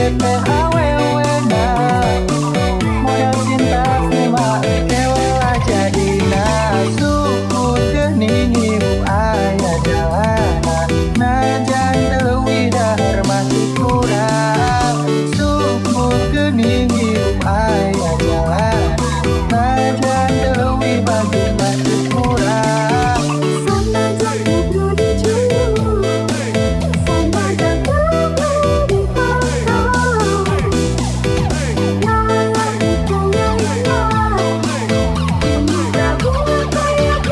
teteh awewe nah modal cinta mah kewelah jadina suku geuning ibu aya jalana najan leuwih dahar masih kurang suku geuning ibu aya jalana najan leuwih bagi masih kurang Sama jago di juru, sama jago di pasar. Lala itu lala, ragu kayak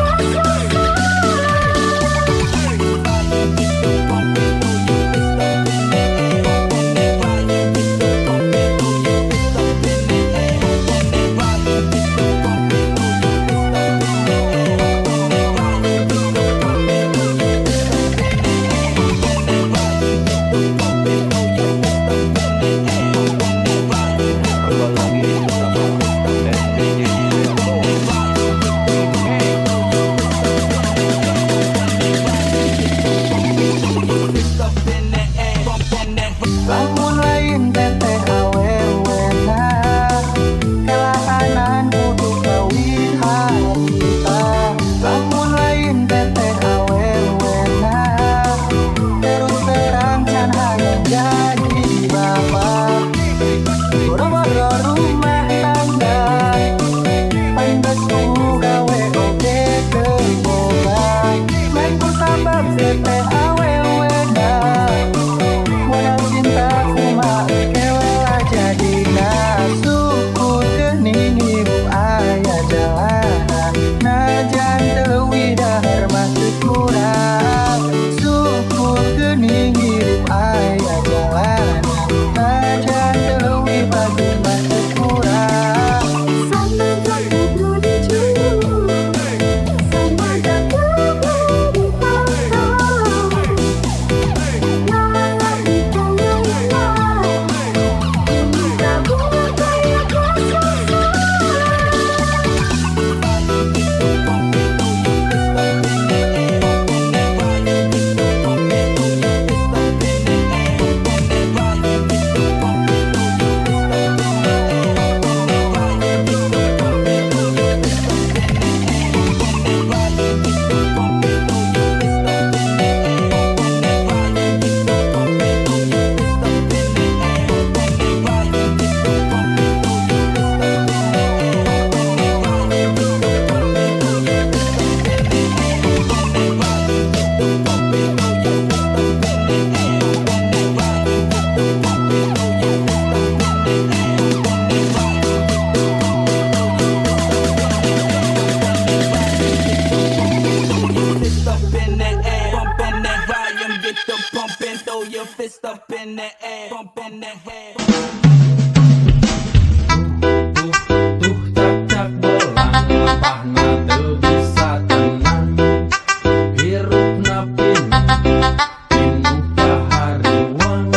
lamun lain teteh awewe nah kelaanan kudu kawin harita lamun lain teteh awewe nah terus terang can hayang jadi bapak boro-boro rumah tangga paling besu gawe oge teu boga main ku sabab teteh awewe nah modal cinta mah kewelah jadina suku geuning ibu aya jalana najan leuwih dahar masih kurang suku geuning ibu aya jalana najan leuwih bagi masih kurang sama jago di juru, sama jago di pasar. Lala itu lala, ragu kayak Fist up in the air, bump in the head. Tuh cak-cak belang lampahna teu bisa tenang hirupna pinuh kahariwang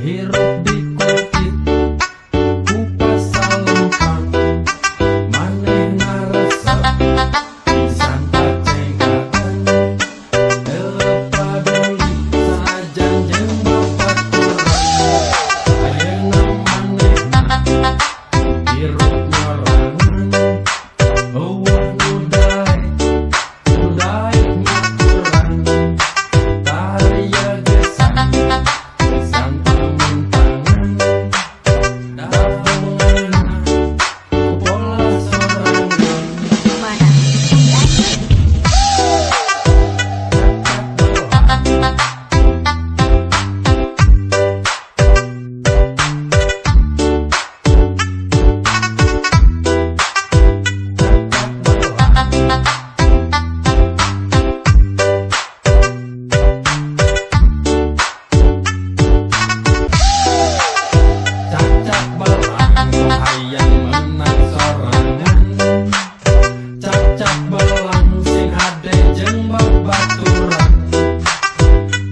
hirup dikukit ku pasalempang manehna resep pisan kacengaan teu paduli sanajan jeung babaturan ayeuna manehna hirup nyorangan eueuh nudaek nyaturan tariya gesan gesan pamintangan dahaweuna pola sorangan mana? Cak-cak belang hayang menang sorangan cak-cak belang sing hade jeung babaturan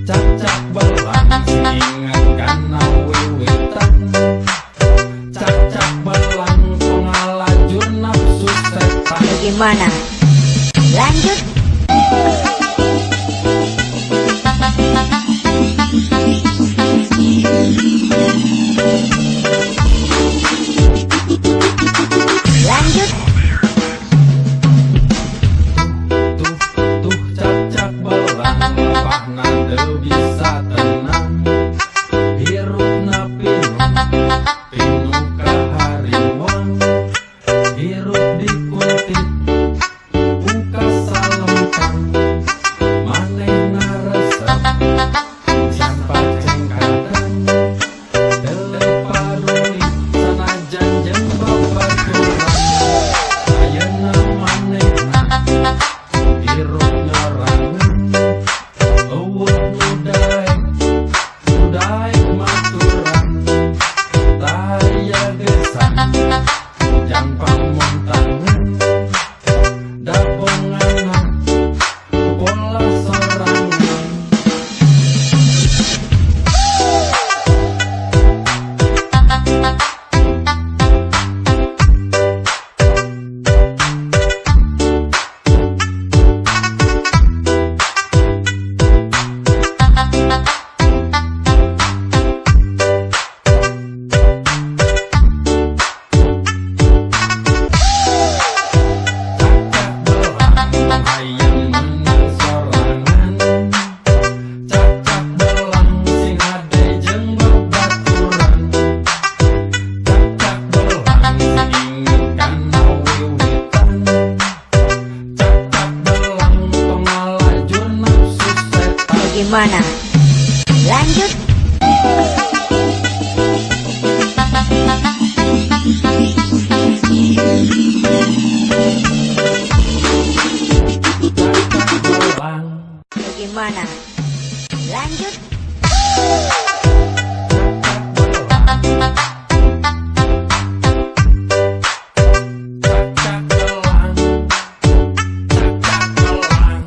cak-cak belang sing inget kana wiwitan cak-cak belang pengalajur nafsu setan Gimana? Lanjut. Bagaimana? Lanjut. Belang. Bagaimana? Lanjut. Cak belang. Cak belang.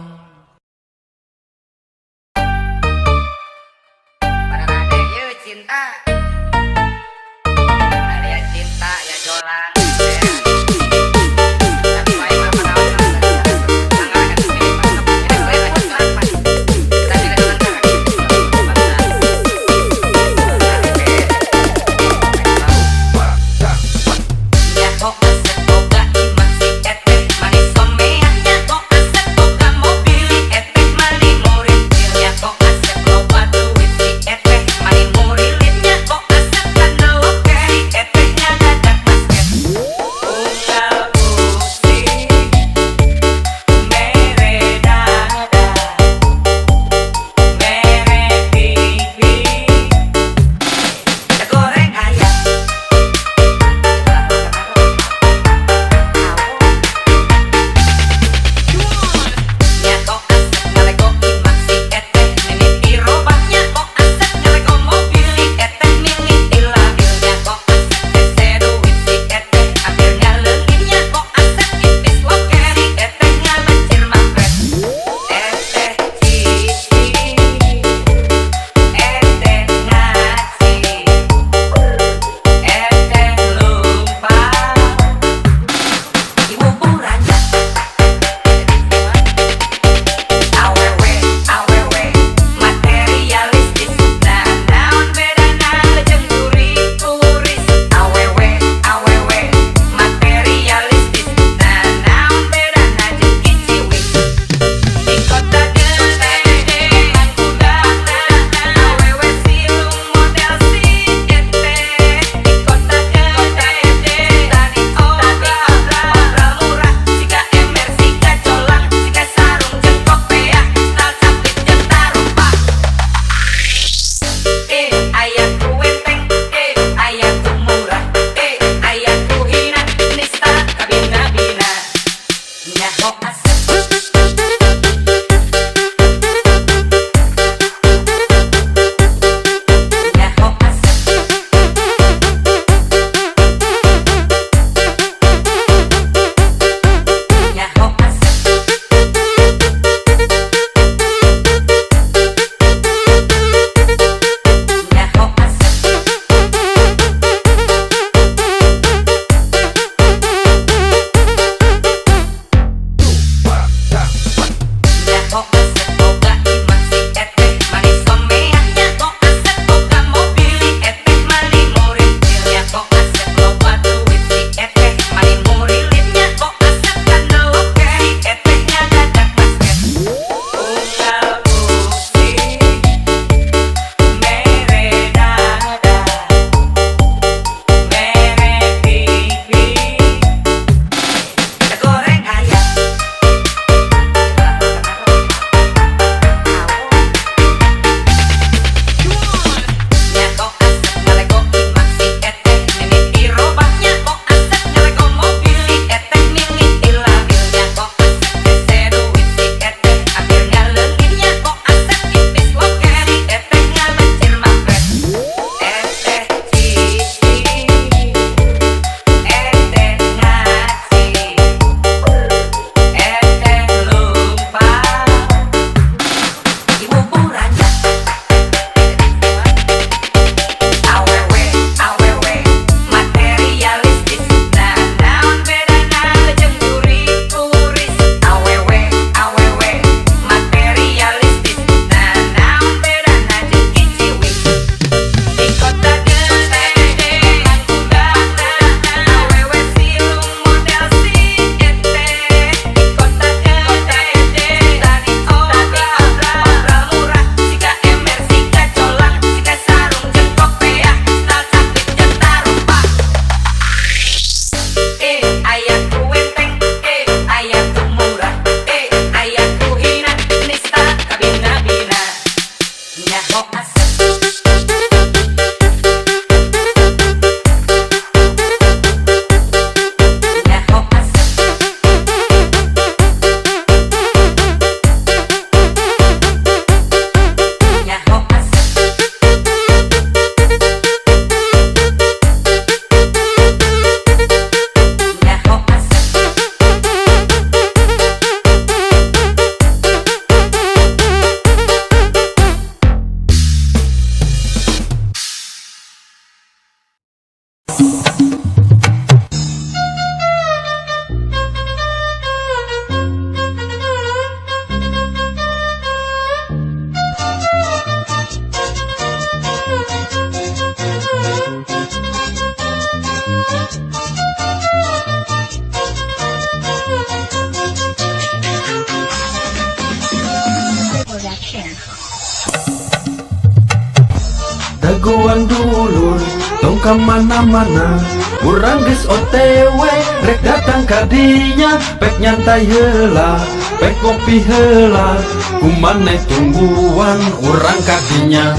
kemana-mana, urang geus OTW, rek datang kadinya, pek nyantai heula, pek kopi heula, kumane tungguan urang kadinya,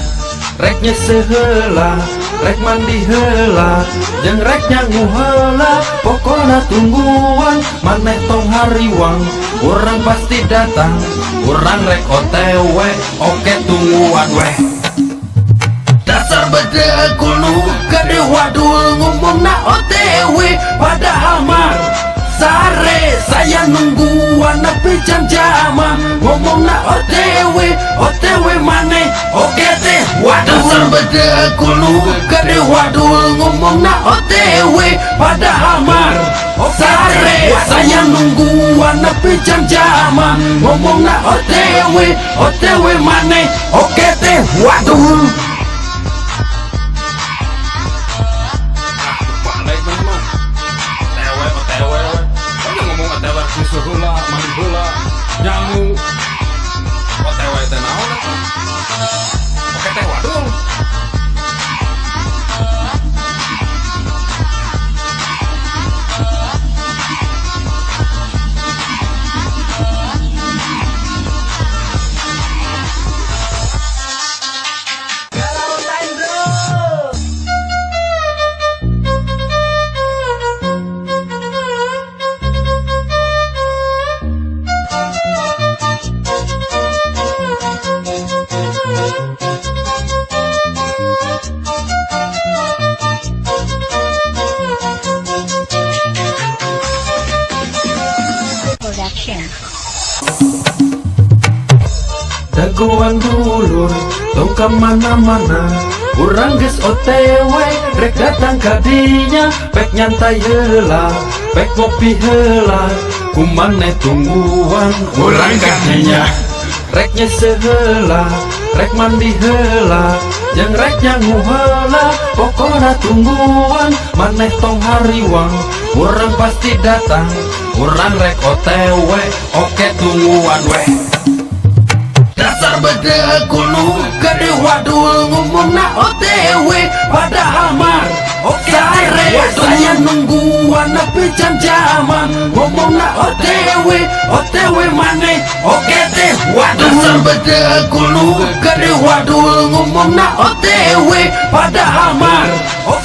rek nyese heula, rek mandi heula, jeung rek nyangu heula, pokona tungguan, maneh tong hariwang, urang pasti datang, urang rek OTW, oke tungguan weh. Dasar beda kulu gede wadul ngomongna OTW padahal mah sare saya nungguan nepi jam-jaman ngomongna OTW maneh oke teh waduh. Dasar beda kulu gede wadul ngomongna OTW padahal mah sare saya nungguan nepi jam-jaman ngomongna OTW maneh oke teh waduh. Hula, mandi hula, nyangu OTW teh naon atuh? Oke teh waduh. Production. Daguan dulur, tong kemana-mana, urang geus OTW, rek datang kadinya, pek nyantai heula, pek kopi heula, kumane tungguan, urang kadinya, rek nyese heula, rek mandi heula, jeung rek nyangu heula, pokona tungguan, maneh tong hariwang, urang pasti datang, urang rek OTW, oke tungguan weh. Dasar beda kulu gede wadul ngomongna OTW padahal mah sare saya nungguan nepi jam-jaman ngomongna OTW maneh oke teh waduh. Dasar beda kulu gede wadul ngomongna OTW padahal mah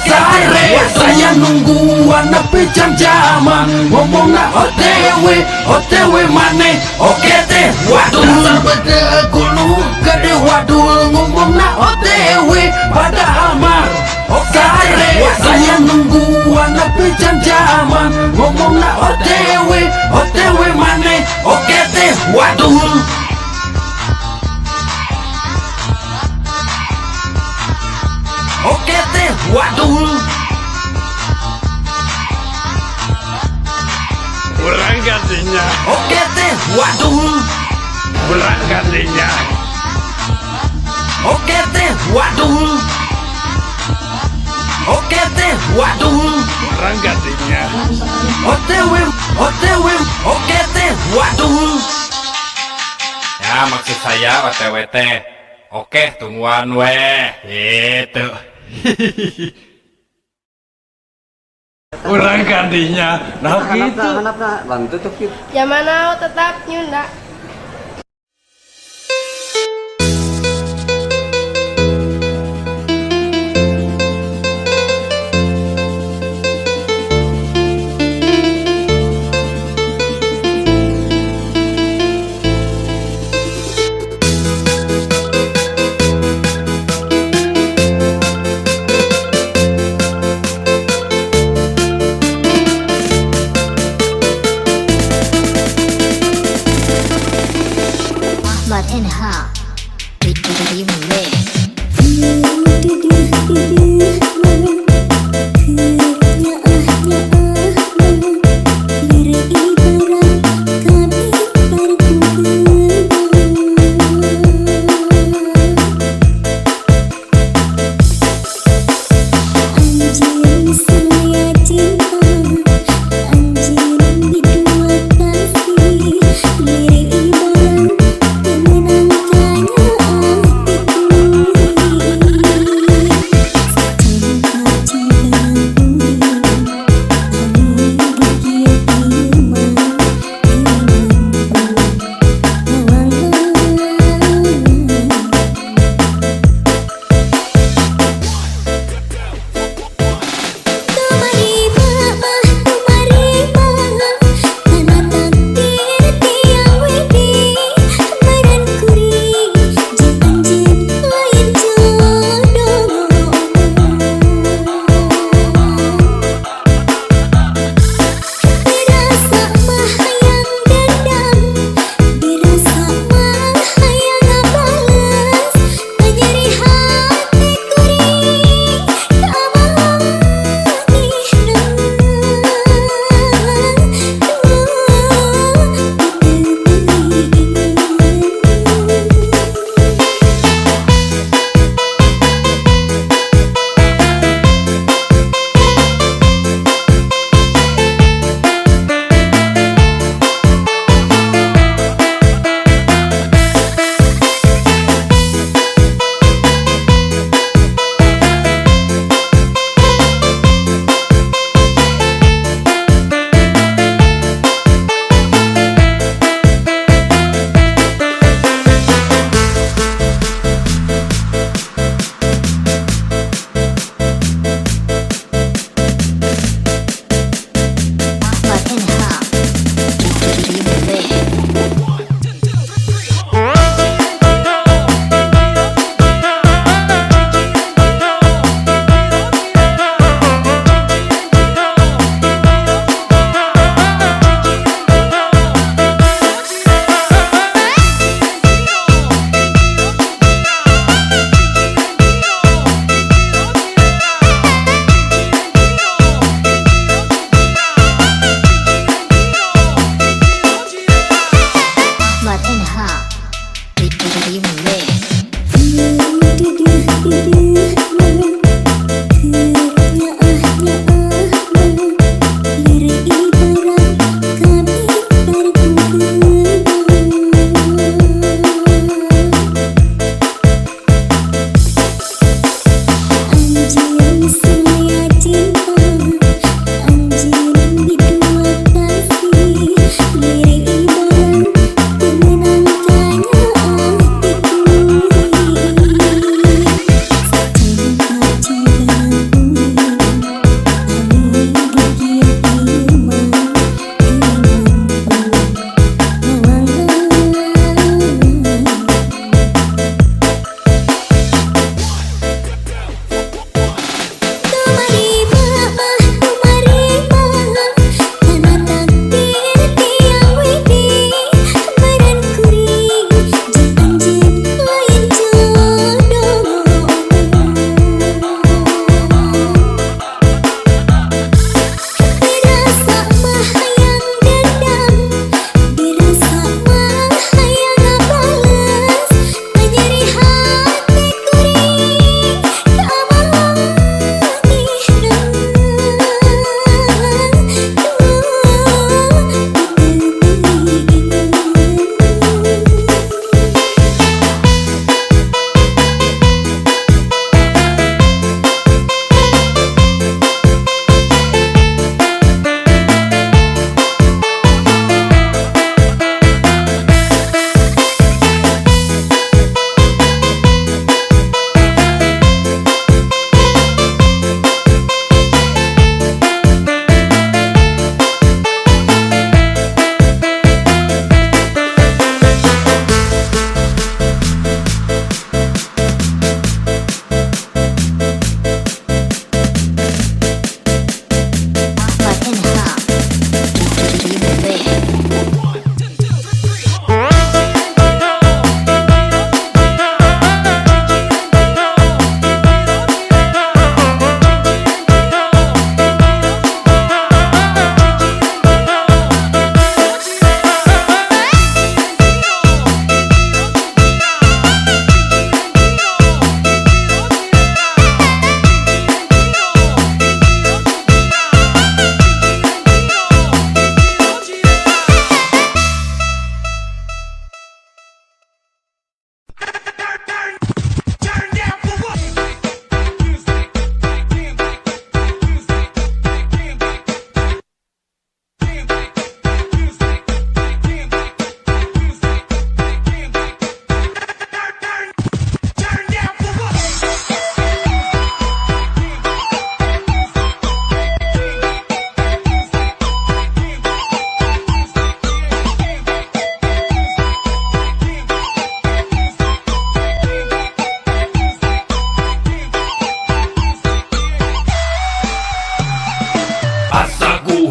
sare saya nungguan nepi jam-jaman ngomongna OTW maneh oke teh waduh. Dasar beda kulu gede wadul ngomongna OTW padahal mah sare saya nungguan nepi jam-jaman ngomongna OTW maneh oke teh waduh. Oke teh waduh. Urang gantinya, Oke teh waduh. urang gantinya. Oke teh waduh. Oke teh waduh. Urang gantinya. OTW oke teh waduh. Ya maksud saya OTW teh. Oke tungguan weh. Gitu. Urang gantinya. Nah gitu. Bantu tuh Kit. Zaman now tetap nyunda.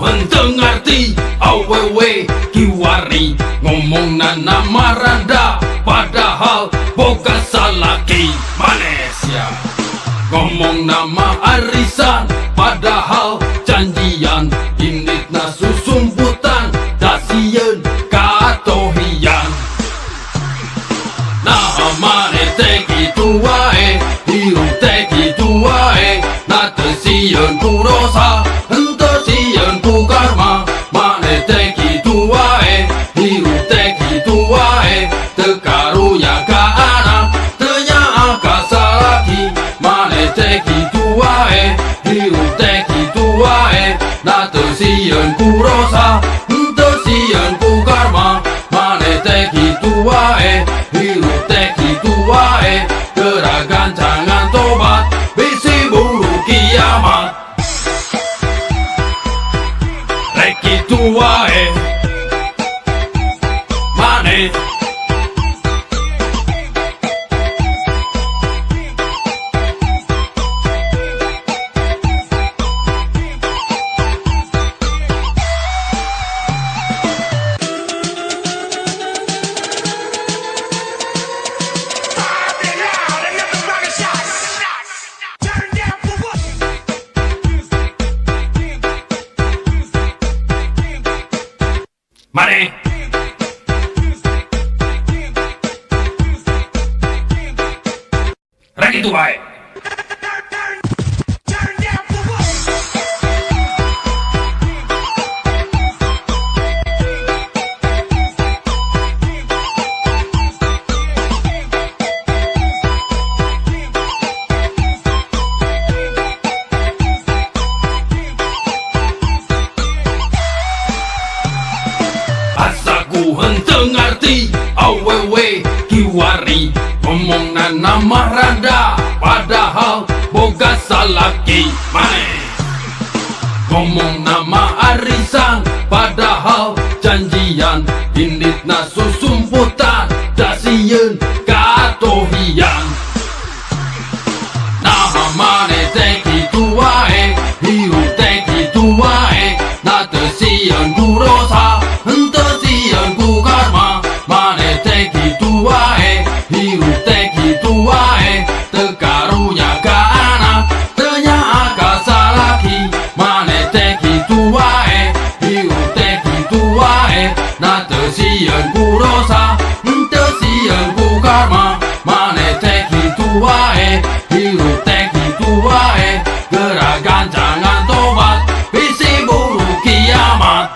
henteu ngarti awewe kiwari ngomong nama randa padahal boga salaki Malaysia ngomong nama arisan padahal janjian inditna susumputan dasieun katohian nah mane teh kitu wae hirup teh kitu wae na teu sieun ku dosa henteu sieun ku karma mane teh kitu wae hirup teh kitu wae teu karunya ka anak teu nyaah ka salaki mane teh kitu wae hirup teh kitu wae na teu sieun ku dosa henteu sieun ku karma mane teh kitu wae hirup teh kitu wae gerakan jangan tobat bisi buru kiamat rek kitu wae mane Mane rek itu wae asaku henteu ngarti awewe kiwari ngomong nama randa padahal boga salaki mane ngomong nama arisan padahal janjian inditna susumputan dasieun katohian nah mane teh kitu wae hirup teh kitu wae na teu sieun ku dosa henteu sieun ku karma mane teh kitu wae hirup teh kitu wae teu karunya ka anak teu nyaah ka salaki mane teh kitu wae hirup teh kitu wae na teu sieun ku dosa henteu sieun ku karma mane teh kitu wae hirup teh kitu wae gerakan jangan tobat bisi buru kiamat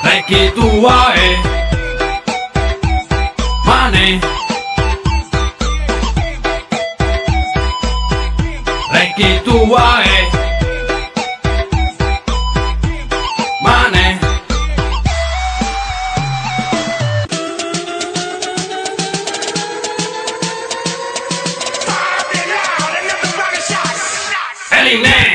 rek kitu wae mane rek kitu wae mane Eline